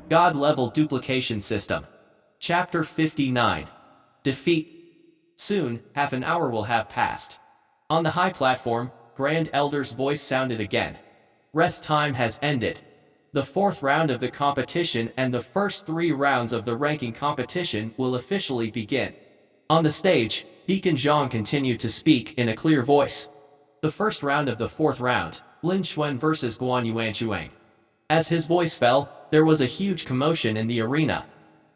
God-level duplication system. Chapter 59. Defeat. Soon, half an hour will have passed. On the high platform, Grand Elder's voice sounded again. Rest time has ended. The fourth round of the competition and the first 3 rounds of the ranking competition will officially begin. On the stage, Deacon Zhang continued to speak in a clear voice. The first round of the 4th round, Lin Xuan vs Guan Yuanchuang. As his voice fell, there was a huge commotion in the arena.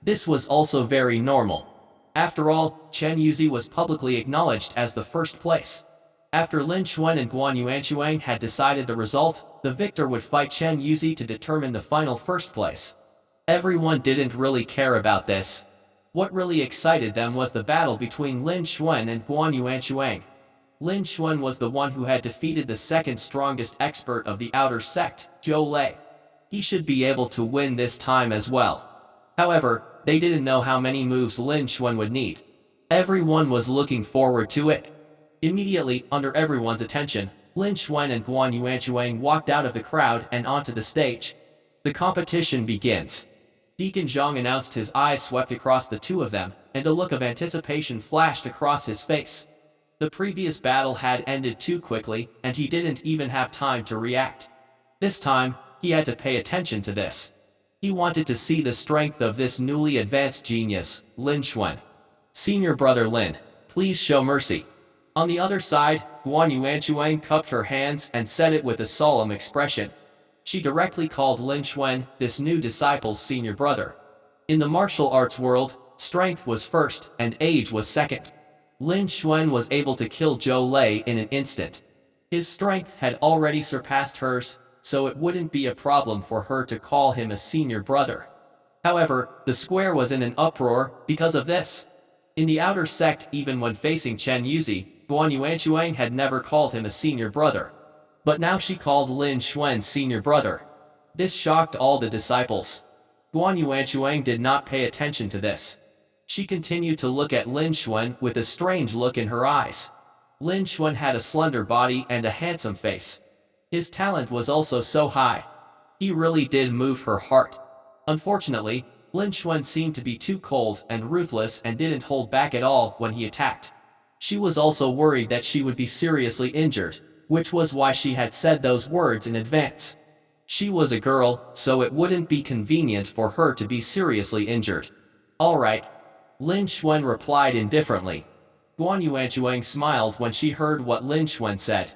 This was also very normal. After all, Chen Yuzi was publicly acknowledged as the first place. After Lin Xuan and Guan Yuanchuang had decided the result, the victor would fight Chen Yuzi to determine the final first place. Everyone didn't really care about this. What really excited them was the battle between Lin Xuan and Guan Yuanchuang. Lin Xuan was the one who had defeated the second strongest expert of the outer sect, Zhou Lei. He should be able to win this time as well. However, they didn't know how many moves Lin Xuan would need. Everyone was looking forward to it. Immediately, under everyone's attention, Lin Xuan and Guan Yuanchuang walked out of the crowd and onto the stage. The competition begins. Deacon Zhang announced. His eyes swept across the two of them, and a look of anticipation flashed across his face. The previous battle had ended too quickly, and he didn't even have time to react. This time, he had to pay attention to this. He wanted to see the strength of this newly advanced genius, Lin Xuan. Senior brother Lin, please show mercy. On the other side, Guan Yuanchuang cupped her hands and said it with a solemn expression. She directly called Lin Xuan, this new disciple's senior brother. In the martial arts world, strength was first and age was second. Lin Xuan was able to kill Zhou Lei in an instant. His strength had already surpassed hers, so it wouldn't be a problem for her to call him a senior brother. However, the square was in an uproar because of this. In the outer sect, even when facing Chen Yuzi, Guan Yuanchuang had never called him a senior brother. But now she called Lin Xuan senior brother. This shocked all the disciples. Guan Yuanchuang did not pay attention to this. She continued to look at Lin Xuan with a strange look in her eyes. Lin Xuan had a slender body and a handsome face. His talent was also so high. He really did move her heart. Unfortunately, Lin Xuan seemed to be too cold and ruthless and didn't hold back at all when he attacked. She was also worried that she would be seriously injured, which was why she had said those words in advance. She was a girl, so it wouldn't be convenient for her to be seriously injured. Alright. Lin Xuan replied indifferently. Guan Yuanchuang smiled when she heard what Lin Xuan said.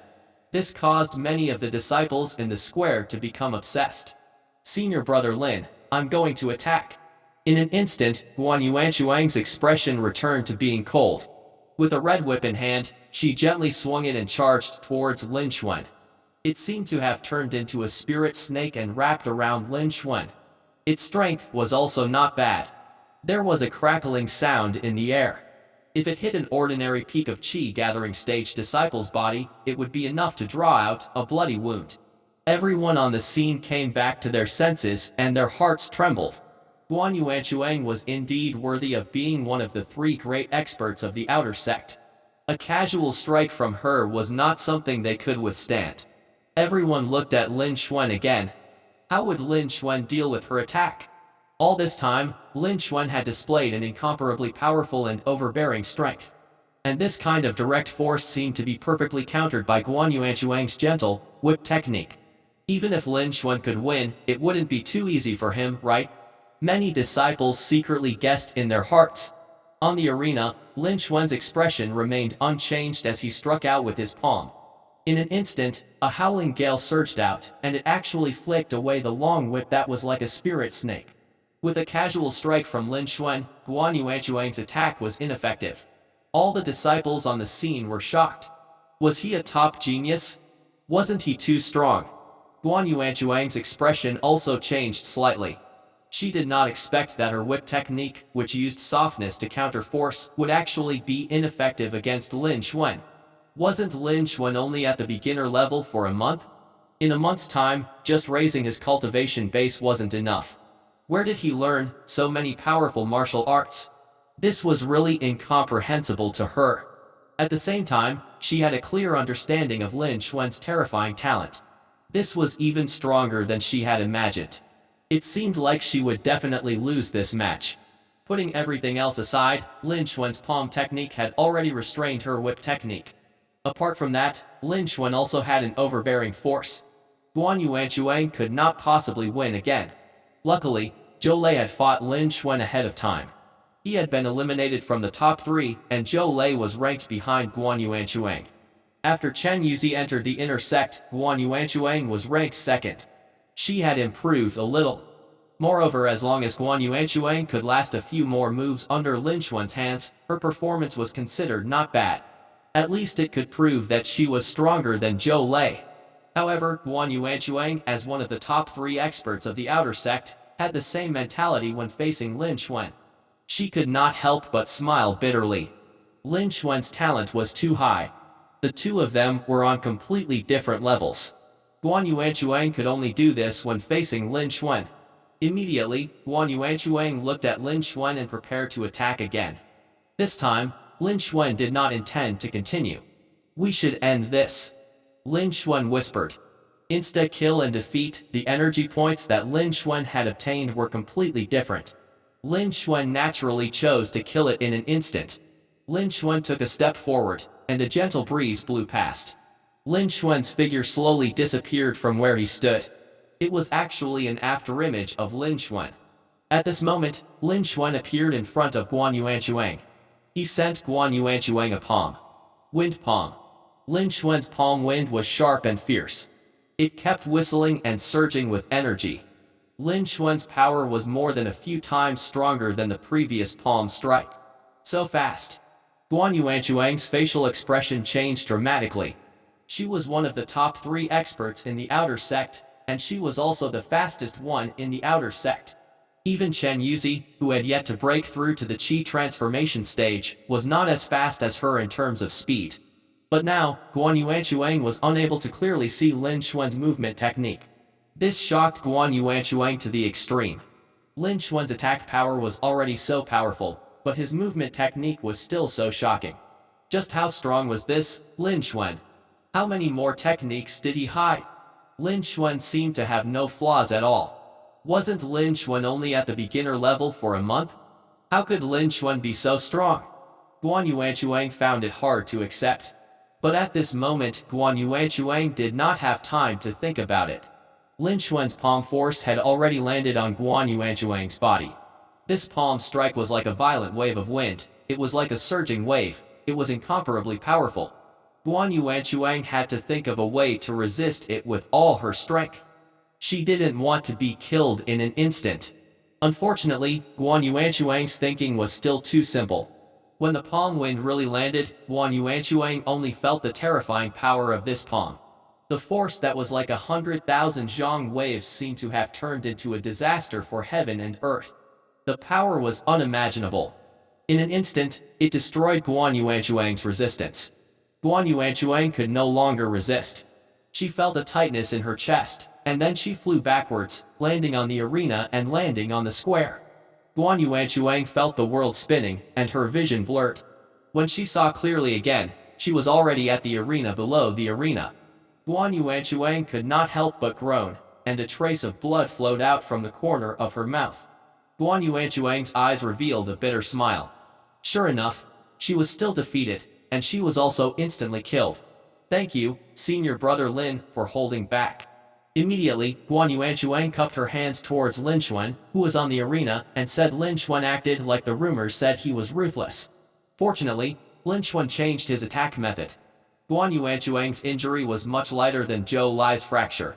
This caused many of the disciples in the square to become obsessed. Senior brother Lin, I'm going to attack. In an instant, Guan Yuanchuang's expression returned to being cold. With a red whip in hand, she gently swung it and charged towards Lin Xuan. It seemed to have turned into a spirit snake and wrapped around Lin Xuan. Its strength was also not bad. There was a crackling sound in the air. If it hit an ordinary peak of Qi gathering stage disciple's body, it would be enough to draw out a bloody wound. Everyone on the scene came back to their senses and their hearts trembled. Guan Yuanchuang was indeed worthy of being one of the 3 great experts of the outer sect. A casual strike from her was not something they could withstand. Everyone looked at Lin Xuan again. How would Lin Xuan deal with her attack? All this time, Lin Xuan had displayed an incomparably powerful and overbearing strength. And this kind of direct force seemed to be perfectly countered by Guan Yuanchuang's gentle, whip technique. Even if Lin Xuan could win, it wouldn't be too easy for him, right? Many disciples secretly guessed in their hearts. On the arena, Lin Xuan's expression remained unchanged as he struck out with his palm. In an instant, a howling gale surged out, and it actually flicked away the long whip that was like a spirit snake. With a casual strike from Lin Xuan, Guan Yuanchuang's attack was ineffective. All the disciples on the scene were shocked. Was he a top genius? Wasn't he too strong? Guan Yuanchuang's expression also changed slightly. She did not expect that her whip technique, which used softness to counter force, would actually be ineffective against Lin Xuan. Wasn't Lin Xuan only at the beginner level for a month? In a month's time, just raising his cultivation base wasn't enough. Where did he learn so many powerful martial arts? This was really incomprehensible to her. At the same time, she had a clear understanding of Lin Xuan's terrifying talent. This was even stronger than she had imagined. It seemed like she would definitely lose this match. Putting everything else aside, Lin Xuan's palm technique had already restrained her whip technique. Apart from that, Lin Xuan also had an overbearing force. Guan Yuanchuang could not possibly win again. Luckily, Zhou Lei had fought Lin Xuan ahead of time. He had been eliminated from the top 3, and Zhou Lei was ranked behind Guan Yuanchuang. After Chen Yuzi entered the inner sect, Guan Yuanchuang was ranked 2nd. She had improved a little. Moreover, as long as Guan Yuanchuang could last a few more moves under Lin Xuan's hands, her performance was considered not bad. At least it could prove that she was stronger than Zhou Lei. However, Guan Yuanchuang, as one of the top 3 experts of the outer sect, had the same mentality when facing Lin Xuan. She could not help but smile bitterly. Lin Xuan's talent was too high. The two of them were on completely different levels. Guan Yuanchuang could only do this when facing Lin Xuan. Immediately, Guan Yuanchuang looked at Lin Xuan and prepared to attack again. This time, Lin Xuan did not intend to continue. "We should end this," Lin Xuan whispered. Insta-kill and defeat, the energy points that Lin Xuan had obtained were completely different. Lin Xuan naturally chose to kill it in an instant. Lin Xuan took a step forward, and a gentle breeze blew past. Lin Xuan's figure slowly disappeared from where he stood. It was actually an afterimage of Lin Xuan. At this moment, Lin Xuan appeared in front of Guan Yuanchuang. He sent Guan Yuanchuang a palm. Wind palm. Lin Xuan's palm wind was sharp and fierce. It kept whistling and surging with energy. Lin Xuan's power was more than a few times stronger than the previous palm strike. So fast. Guan Yuanchuang's facial expression changed dramatically. She was one of the top 3 experts in the outer sect, and she was also the fastest one in the outer sect. Even Chen Yuzi, who had yet to break through to the Qi transformation stage, was not as fast as her in terms of speed. But now, Guan Yuanchuang was unable to clearly see Lin Xuan's movement technique. This shocked Guan Yuanchuang to the extreme. Lin Xuan's attack power was already so powerful, but his movement technique was still so shocking. Just how strong was this, Lin Xuan? How many more techniques did he hide? Lin Xuan seemed to have no flaws at all. Wasn't Lin Xuan only at the beginner level for a month? How could Lin Xuan be so strong? Guan Yuanchuang found it hard to accept. But at this moment, Guan Yuanchuang did not have time to think about it. Lin Xuan's palm force had already landed on Guan Yuanchuang's body. This palm strike was like a violent wave of wind. It was like a surging wave. It was incomparably powerful. Guan Yuanchuang had to think of a way to resist it with all her strength. She didn't want to be killed in an instant. Unfortunately, Guan Yuanchuang's thinking was still too simple. When the palm wind really landed, Guan Yuanchuang only felt the terrifying power of this palm. The force that was like 100,000 zhang waves seemed to have turned into a disaster for heaven and earth. The power was unimaginable. In an instant, it destroyed Guan Yuanchuang's resistance. Guan Yuanchuang could no longer resist. She felt a tightness in her chest, and then she flew backwards, landing on the arena and landing on the square. Guan Yuanchuang felt the world spinning, and her vision blurred. When she saw clearly again, she was already at the arena below the arena. Guan Yuanchuang could not help but groan, and a trace of blood flowed out from the corner of her mouth. Guan Yuanchuang's eyes revealed a bitter smile. Sure enough, she was still defeated, and she was also instantly killed. Thank you, senior brother Lin, for holding back. Immediately, Guan Yuanchuang cupped her hands towards Lin Xuan, who was on the arena, and said Lin Xuan acted like the rumors said he was ruthless. Fortunately, Lin Xuan changed his attack method. Guan Yuanchuang's injury was much lighter than Zhou Lai's fracture,